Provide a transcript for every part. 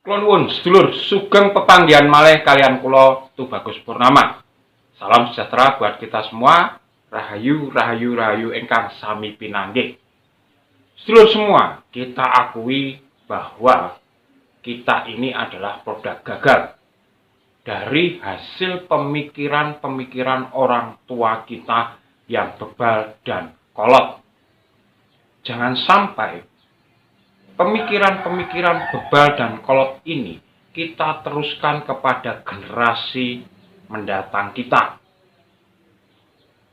Kula nuwun sedulur, sugeng pepanggihan malih kalian kula Tubagus Purnama. Salam sejahtera buat kita semua. Rahayu, rahayu, rahayu ingkang sami pinanggih. Sedulur semua, kita akui bahwa kita ini adalah produk gagal dari hasil pemikiran-pemikiran orang tua kita yang bebal dan kolot. Jangan sampai pemikiran-pemikiran bebal dan kolot ini kita teruskan kepada generasi mendatang kita.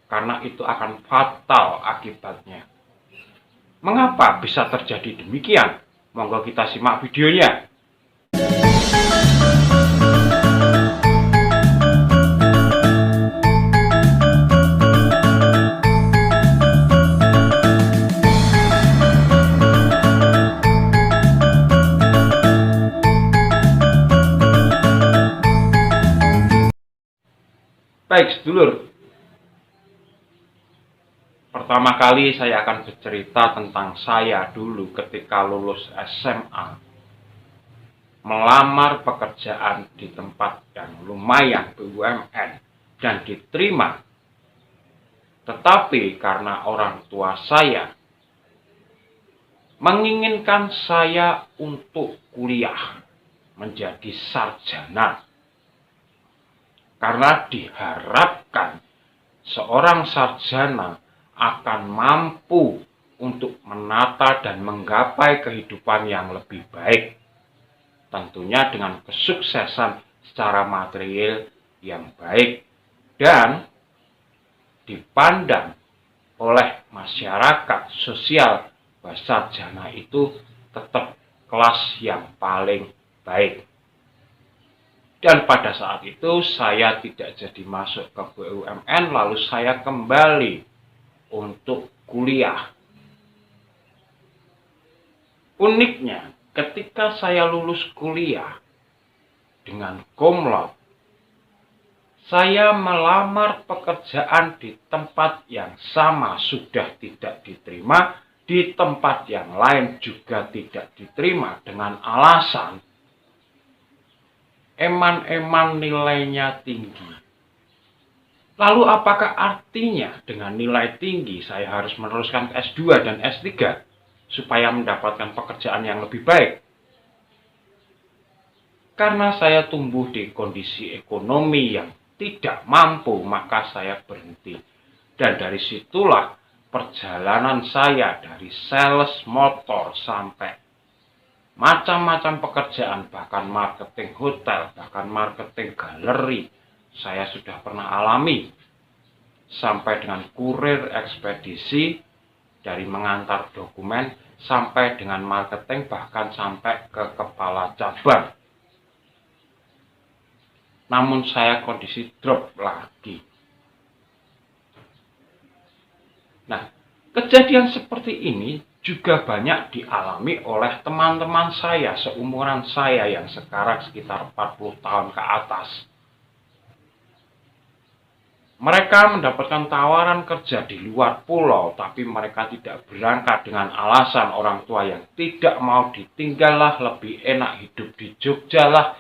Karena itu akan fatal akibatnya. Mengapa bisa terjadi demikian? Monggo kita simak videonya. Baik, sedulur. Pertama kali saya akan bercerita tentang saya dulu ketika lulus SMA. Melamar pekerjaan di tempat yang lumayan BUMN dan diterima. Tetapi karena orang tua saya menginginkan saya untuk kuliah menjadi sarjana. Karena diharapkan seorang sarjana akan mampu untuk menata dan menggapai kehidupan yang lebih baik. Tentunya dengan kesuksesan secara material yang baik dan dipandang oleh masyarakat sosial bahwa sarjana itu tetap kelas yang paling baik. Dan pada saat itu saya tidak jadi masuk ke BUMN, lalu saya kembali untuk kuliah. Uniknya, ketika saya lulus kuliah dengan cum laude, saya melamar pekerjaan di tempat yang sama sudah tidak diterima, di tempat yang lain juga tidak diterima dengan alasan eman-eman nilainya tinggi. Lalu apakah artinya dengan nilai tinggi saya harus meneruskan ke S2 dan S3 supaya mendapatkan pekerjaan yang lebih baik? Karena saya tumbuh di kondisi ekonomi yang tidak mampu, maka saya berhenti. Dan dari situlah perjalanan saya dari sales motor sampai macam-macam pekerjaan, bahkan marketing hotel, bahkan marketing galeri, saya sudah pernah alami, sampai dengan kurir ekspedisi, dari mengantar dokumen sampai dengan marketing, bahkan sampai ke kepala cabang. Namun saya kondisi drop lagi. Nah, kejadian seperti ini juga banyak dialami oleh teman-teman saya seumuran saya yang sekarang sekitar 40 tahun ke atas. Mereka mendapatkan tawaran kerja di luar pulau, tapi mereka tidak berangkat dengan alasan orang tua yang tidak mau ditinggal lah, lebih enak hidup di Jogja lah,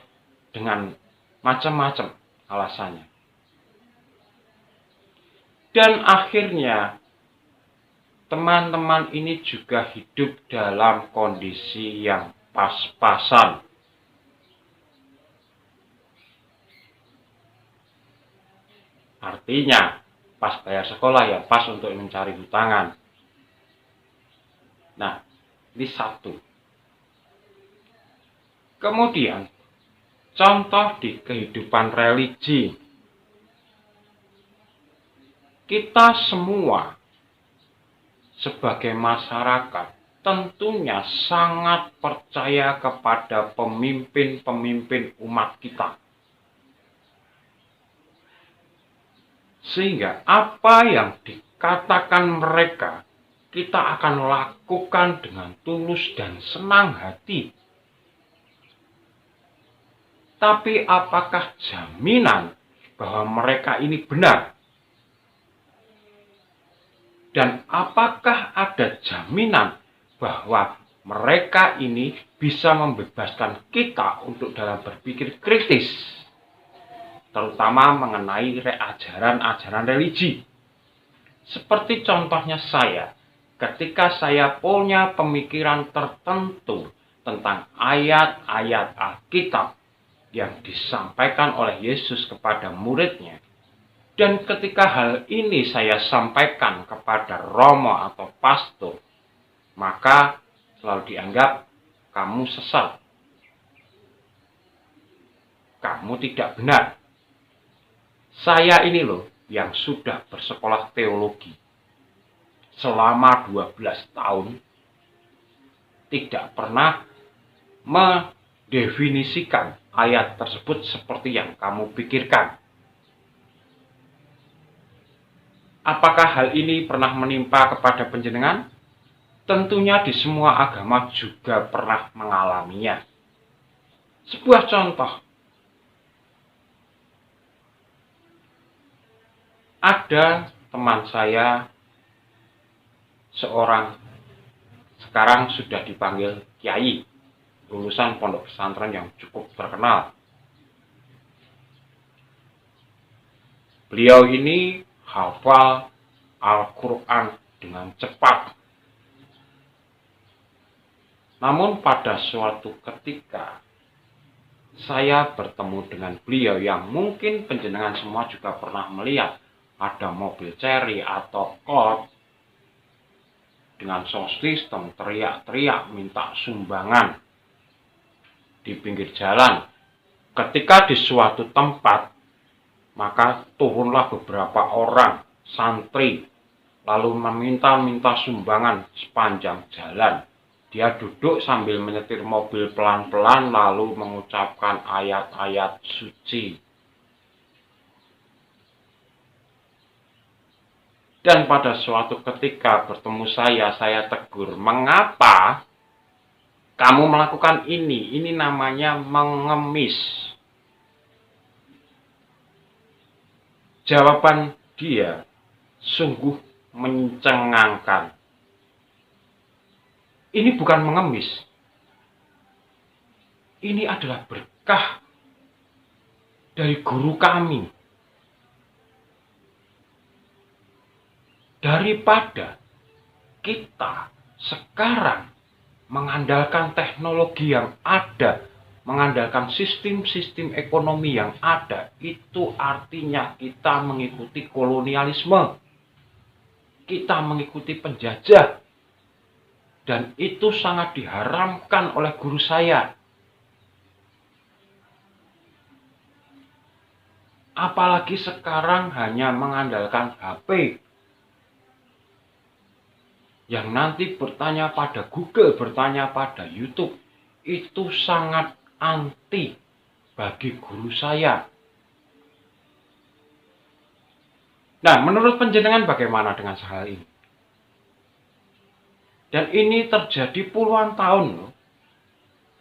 dengan macam-macam alasannya. Dan akhirnya teman-teman ini juga hidup dalam kondisi yang pas-pasan. Artinya, pas bayar sekolah ya pas untuk mencari hutangan. Nah, ini satu. Kemudian, contoh di kehidupan religi. Kita semua sebagai masyarakat tentunya sangat percaya kepada pemimpin-pemimpin umat kita. Sehingga apa yang dikatakan mereka, kita akan lakukan dengan tulus dan senang hati. Tapi apakah jaminan bahwa mereka ini benar? Dan apakah ada jaminan bahwa mereka ini bisa membebaskan kita untuk dalam berpikir kritis, terutama mengenai ajaran-ajaran religi. Seperti contohnya saya, ketika saya punya pemikiran tertentu tentang ayat-ayat Alkitab yang disampaikan oleh Yesus kepada muridnya, dan ketika hal ini saya sampaikan kepada romo atau pastor, maka selalu dianggap kamu sesat, kamu tidak benar. Saya ini loh yang sudah bersekolah teologi selama 12 tahun, tidak pernah mendefinisikan ayat tersebut seperti yang kamu pikirkan. Apakah hal ini pernah menimpa kepada panjenengan? Tentunya di semua agama juga pernah mengalaminya. Sebuah contoh, ada teman saya, seorang sekarang sudah dipanggil kiai, lulusan pondok pesantren yang cukup terkenal. Beliau ini hafal Al-Quran dengan cepat. Namun pada suatu ketika saya bertemu dengan beliau yang mungkin panjenengan semua juga pernah melihat, ada mobil Cherry atau Colt dengan sound system teriak-teriak minta sumbangan di pinggir jalan. Ketika di suatu tempat, maka turunlah beberapa orang santri lalu meminta sumbangan sepanjang jalan. Dia duduk sambil menyetir mobil pelan-pelan lalu mengucapkan ayat-ayat suci. Dan pada suatu ketika bertemu saya tegur, mengapa kamu melakukan ini? Ini namanya mengemis. Jawaban dia sungguh mencengangkan. Ini bukan mengemis. Ini adalah berkah dari guru kami. Daripada kita sekarang mengandalkan teknologi yang ada, mengandalkan sistem-sistem ekonomi yang ada, itu artinya kita mengikuti kolonialisme. Kita mengikuti penjajah. Dan itu sangat diharamkan oleh guru saya. Apalagi sekarang hanya mengandalkan HP. Yang nanti bertanya pada Google, bertanya pada YouTube, itu sangat anti bagi guru saya. Nah, menurut panjenengan bagaimana dengan hal ini? Dan ini terjadi puluhan tahun loh.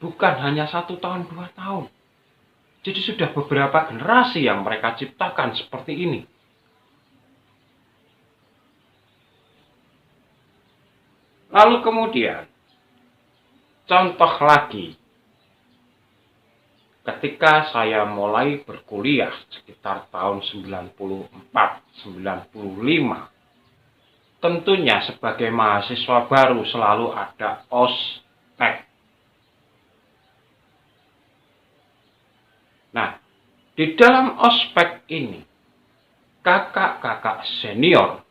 Bukan hanya 1 tahun, 2 tahun. Jadi sudah beberapa generasi yang mereka ciptakan seperti ini. Lalu kemudian, contoh lagi, ketika saya mulai berkuliah sekitar tahun 94-95, tentunya sebagai mahasiswa baru selalu ada ospek. Nah, di dalam ospek ini, kakak-kakak senior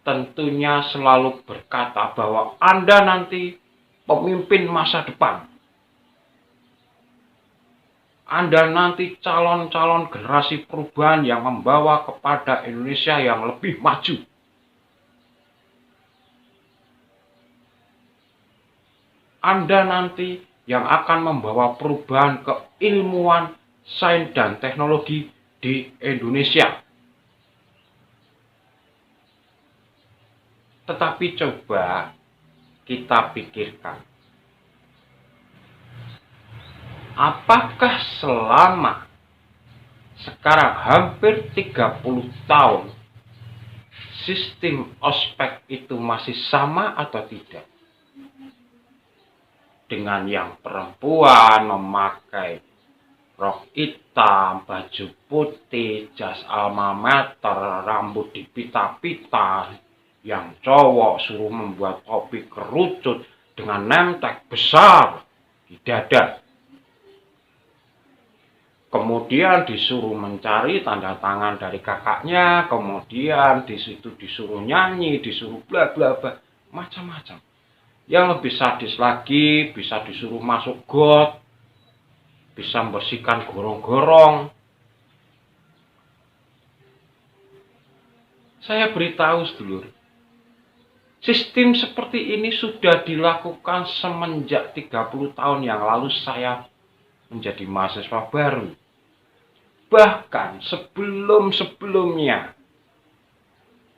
tentunya selalu berkata bahwa Anda nanti pemimpin masa depan. Anda nanti calon-calon generasi perubahan yang membawa kepada Indonesia yang lebih maju. Anda nanti yang akan membawa perubahan keilmuan, sains, dan teknologi di Indonesia. Tetapi coba kita pikirkan, apakah selama sekarang hampir 30 tahun sistem ospek itu masih sama atau tidak? dengan yang perempuan memakai rok hitam, baju putih, jas alma mater, rambut dipita-pita, yang cowok suruh membuat topi kerucut dengan name tag besar di dada. Kemudian disuruh mencari tanda tangan dari kakaknya, kemudian disitu disuruh nyanyi, disuruh bla bla bla, macam-macam. Yang lebih sadis lagi, bisa disuruh masuk got, bisa membersihkan gorong-gorong. Saya beritahu sedulur, sistem seperti ini sudah dilakukan semenjak 30 tahun yang lalu saya menjadi mahasiswa baru. Bahkan sebelum-sebelumnya,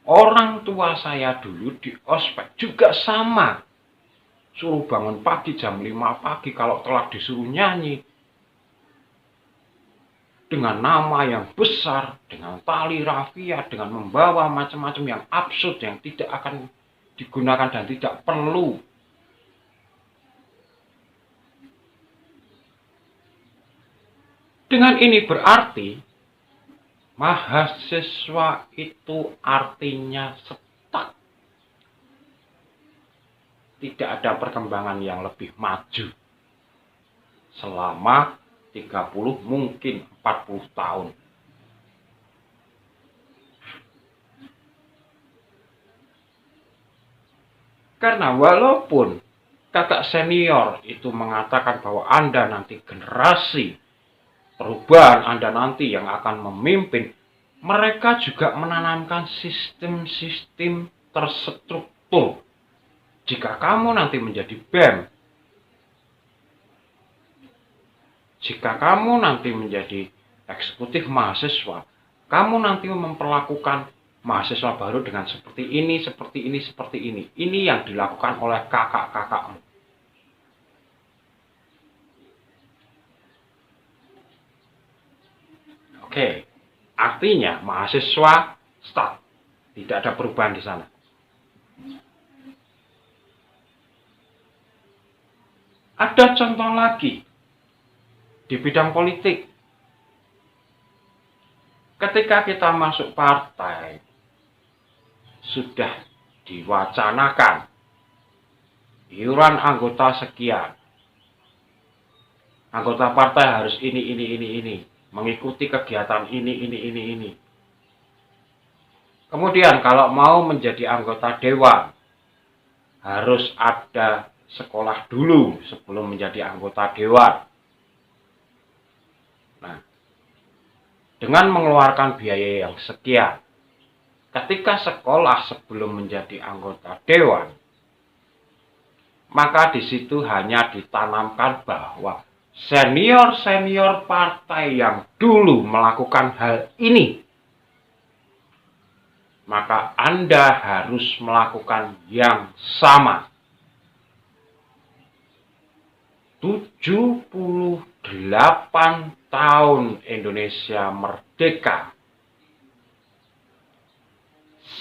orang tua saya dulu di ospek juga sama. Suruh bangun pagi jam 5 pagi, kalau telat disuruh nyanyi. Dengan nama yang besar, dengan tali rafia, dengan membawa macam-macam yang absurd, yang tidak akan digunakan dan tidak perlu. Dengan ini berarti, mahasiswa itu artinya stuck. Tidak ada perkembangan yang lebih maju selama 30 mungkin 40 tahun. Karena walaupun kakak senior itu mengatakan bahwa Anda nanti generasi perubahan, Anda nanti yang akan memimpin, mereka juga menanamkan sistem-sistem terstruktur. Jika kamu nanti menjadi BEM, jika kamu nanti menjadi eksekutif mahasiswa, kamu nanti memperlakukan mahasiswa baru dengan seperti ini, seperti ini, seperti ini. Ini yang dilakukan oleh kakak-kakakmu. Oke, artinya mahasiswa stuck. Tidak ada perubahan di sana. Ada contoh lagi di bidang politik. Ketika kita masuk partai, sudah diwacanakan iuran anggota sekian. Anggota partai harus ini. Mengikuti kegiatan ini. Kemudian kalau mau menjadi anggota dewan, harus ada sekolah dulu sebelum menjadi anggota dewan. Nah, dengan mengeluarkan biaya yang sekian, ketika sekolah sebelum menjadi anggota dewan, maka di situ hanya ditanamkan bahwa senior-senior partai yang dulu melakukan hal ini, maka Anda harus melakukan yang sama. 78 tahun Indonesia merdeka.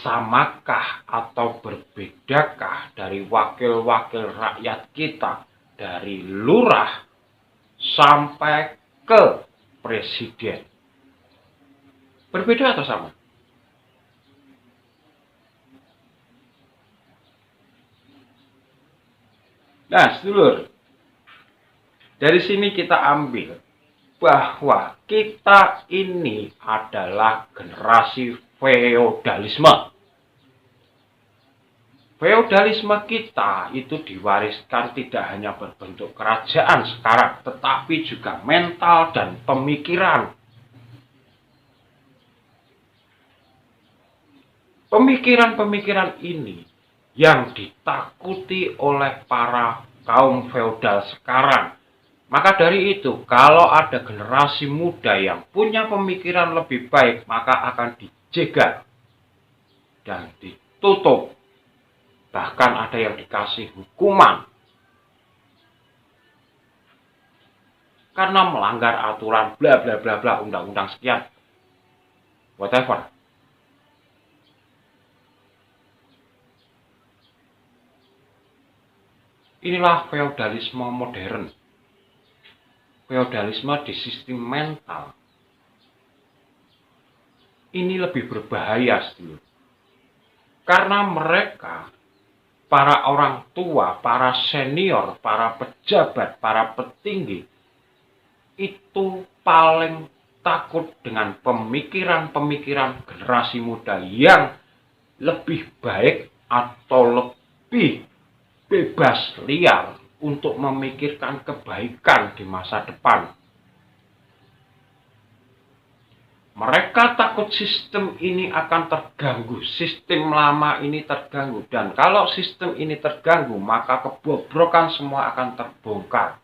Samakah atau berbedakah dari wakil-wakil rakyat kita, dari lurah sampai ke presiden? Berbeda atau sama? Nah, sedulur, dari sini kita ambil bahwa kita ini adalah generasi feodalisme. Feodalisme kita itu diwariskan tidak hanya berbentuk kerajaan sekarang, tetapi juga mental dan pemikiran. Pemikiran-pemikiran ini yang ditakuti oleh para kaum feodal sekarang. Maka dari itu, kalau ada generasi muda yang punya pemikiran lebih baik, maka akan dijegal dan ditutup. Bahkan ada yang dikasih hukuman karena melanggar aturan bla bla bla bla, undang-undang sekian, whatever. Inilah feodalisme modern. Feodalisme di sistem mental. Ini lebih berbahaya, sedulur. Karena mereka, para orang tua, para senior, para pejabat, para petinggi, itu paling takut dengan pemikiran-pemikiran generasi muda yang lebih baik atau lebih bebas liar untuk memikirkan kebaikan di masa depan. Mereka takut sistem ini akan terganggu, sistem lama ini terganggu. Dan kalau sistem ini terganggu, maka kebobrokan semua akan terbongkar.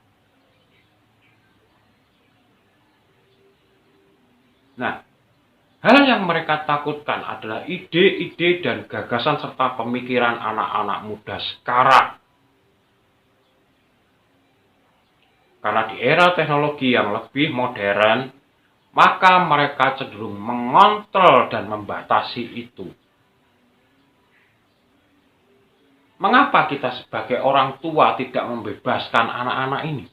Nah, hal yang mereka takutkan adalah ide-ide dan gagasan serta pemikiran anak-anak muda sekarang. Karena di era teknologi yang lebih modern, maka mereka cenderung mengontrol dan membatasi itu. Mengapa kita sebagai orang tua tidak membebaskan anak-anak ini?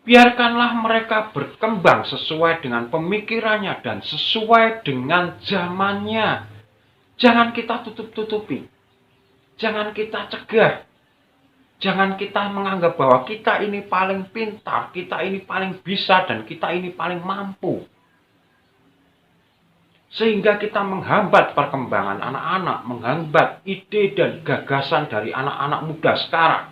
Biarkanlah mereka berkembang sesuai dengan pemikirannya dan sesuai dengan zamannya. Jangan kita tutup-tutupi. Jangan kita cegah. Jangan kita menganggap bahwa kita ini paling pintar, kita ini paling bisa, dan kita ini paling mampu. Sehingga kita menghambat perkembangan anak-anak, menghambat ide dan gagasan dari anak-anak muda sekarang.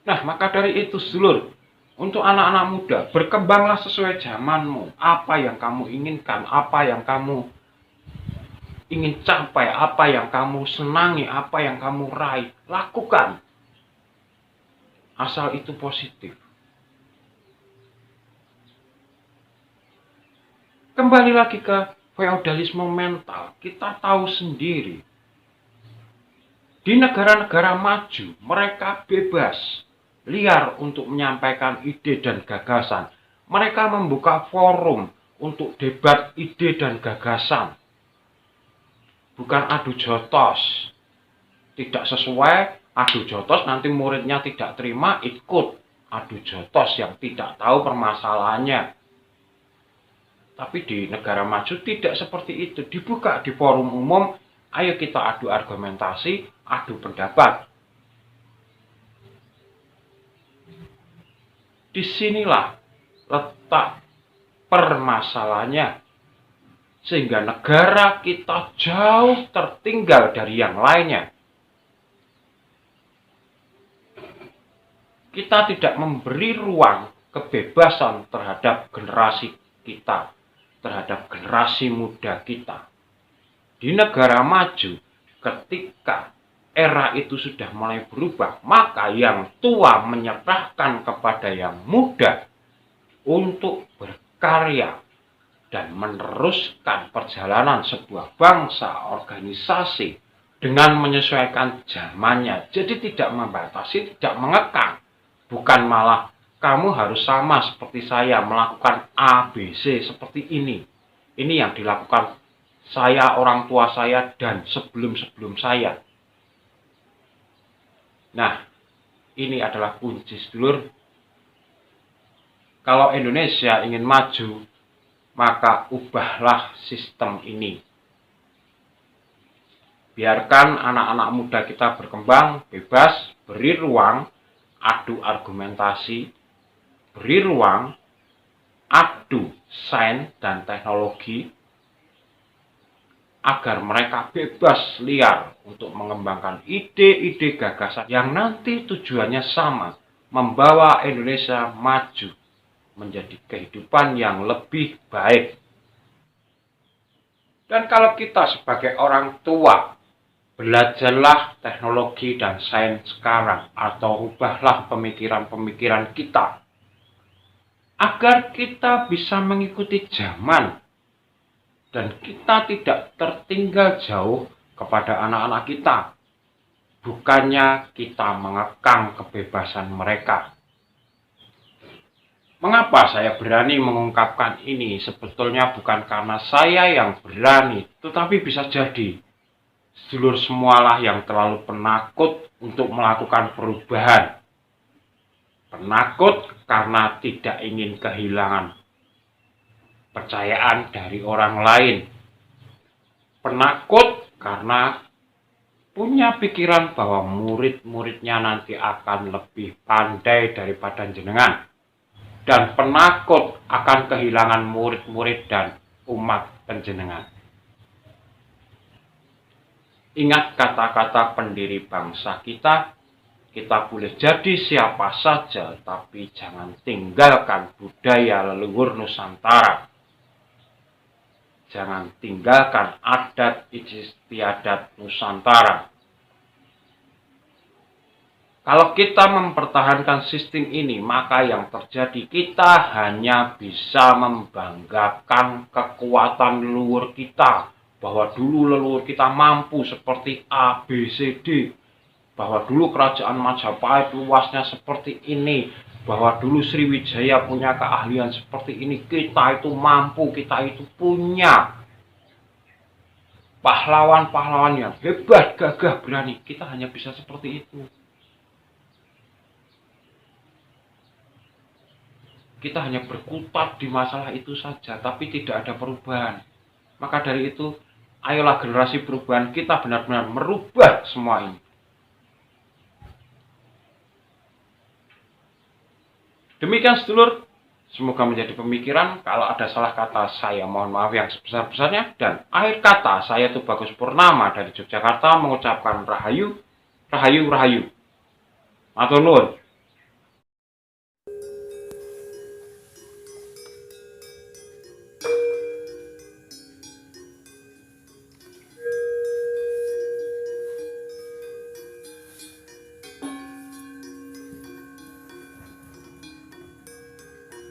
Nah, maka dari itu, sedulur, untuk anak-anak muda, berkembanglah sesuai zamanmu. Apa yang kamu inginkan, apa yang kamu ingin capai, apa yang kamu senangi, apa yang kamu raih, lakukan. Asal itu positif. Kembali lagi ke feodalisme mental, kita tahu sendiri. Di negara-negara maju, mereka bebas, liar untuk menyampaikan ide dan gagasan. Mereka membuka forum untuk debat ide dan gagasan. Bukan adu jotos. Tidak sesuai, adu jotos, nanti muridnya tidak terima, ikut adu jotos yang tidak tahu permasalahannya. Tapi di negara maju tidak seperti itu. Dibuka di forum umum, ayo kita adu argumentasi, adu pendapat. Disinilah letak permasalahannya. Sehingga negara kita jauh tertinggal dari yang lainnya. Kita tidak memberi ruang kebebasan terhadap generasi kita, terhadap generasi muda kita. Di negara maju, ketika era itu sudah mulai berubah, maka yang tua menyerahkan kepada yang muda untuk berkarya dan meneruskan perjalanan sebuah bangsa, organisasi dengan menyesuaikan zamannya. Jadi tidak membatasi, tidak mengekang. Bukan malah kamu harus sama seperti saya, melakukan A, B, C seperti ini. Ini yang dilakukan saya, orang tua saya, dan sebelum-sebelum saya. Nah, ini adalah kunci, sedulur. Kalau Indonesia ingin maju, maka ubahlah sistem ini. Biarkan anak-anak muda kita berkembang, bebas, beri ruang, adu argumentasi, beri ruang, adu sains dan teknologi, agar mereka bebas liar untuk mengembangkan ide-ide gagasan yang nanti tujuannya sama, membawa Indonesia maju menjadi kehidupan yang lebih baik. Dan kalau kita sebagai orang tua, belajarlah teknologi dan sains sekarang, atau ubahlah pemikiran-pemikiran kita, agar kita bisa mengikuti zaman, dan kita tidak tertinggal jauh kepada anak-anak kita. Bukannya kita mengekang kebebasan mereka. Mengapa saya berani mengungkapkan ini? Sebetulnya bukan karena saya yang berani, tetapi bisa jadi sedulur semualah yang terlalu penakut untuk melakukan perubahan. Penakut karena tidak ingin kehilangan percayaan dari orang lain. Penakut karena punya pikiran bahwa murid-muridnya nanti akan lebih pandai daripada jenengan. Dan penakut akan kehilangan murid-murid dan umat penjenengan. Ingat kata-kata pendiri bangsa kita boleh jadi siapa saja, tapi jangan tinggalkan budaya leluhur Nusantara. Jangan tinggalkan adat istiadat Nusantara. Kalau kita mempertahankan sistem ini, maka yang terjadi kita hanya bisa membanggakan kekuatan leluhur kita. Bahwa dulu leluhur kita mampu seperti A, B, C, D. Bahwa dulu kerajaan Majapahit luasnya seperti ini. Bahwa dulu Sriwijaya punya keahlian seperti ini. Kita itu mampu, kita itu punya pahlawan-pahlawan yang hebat, gagah, berani. Kita hanya bisa seperti itu. Kita hanya berkutat di masalah itu saja, tapi tidak ada perubahan. Maka dari itu, ayolah generasi perubahan kita benar-benar merubah semua ini. Demikian sedulur, semoga menjadi pemikiran. Kalau ada salah kata saya mohon maaf yang sebesar-besarnya. Dan akhir kata saya Tubagus Purnama dari Yogyakarta mengucapkan rahayu, rahayu, rahayu. Matur nuwun.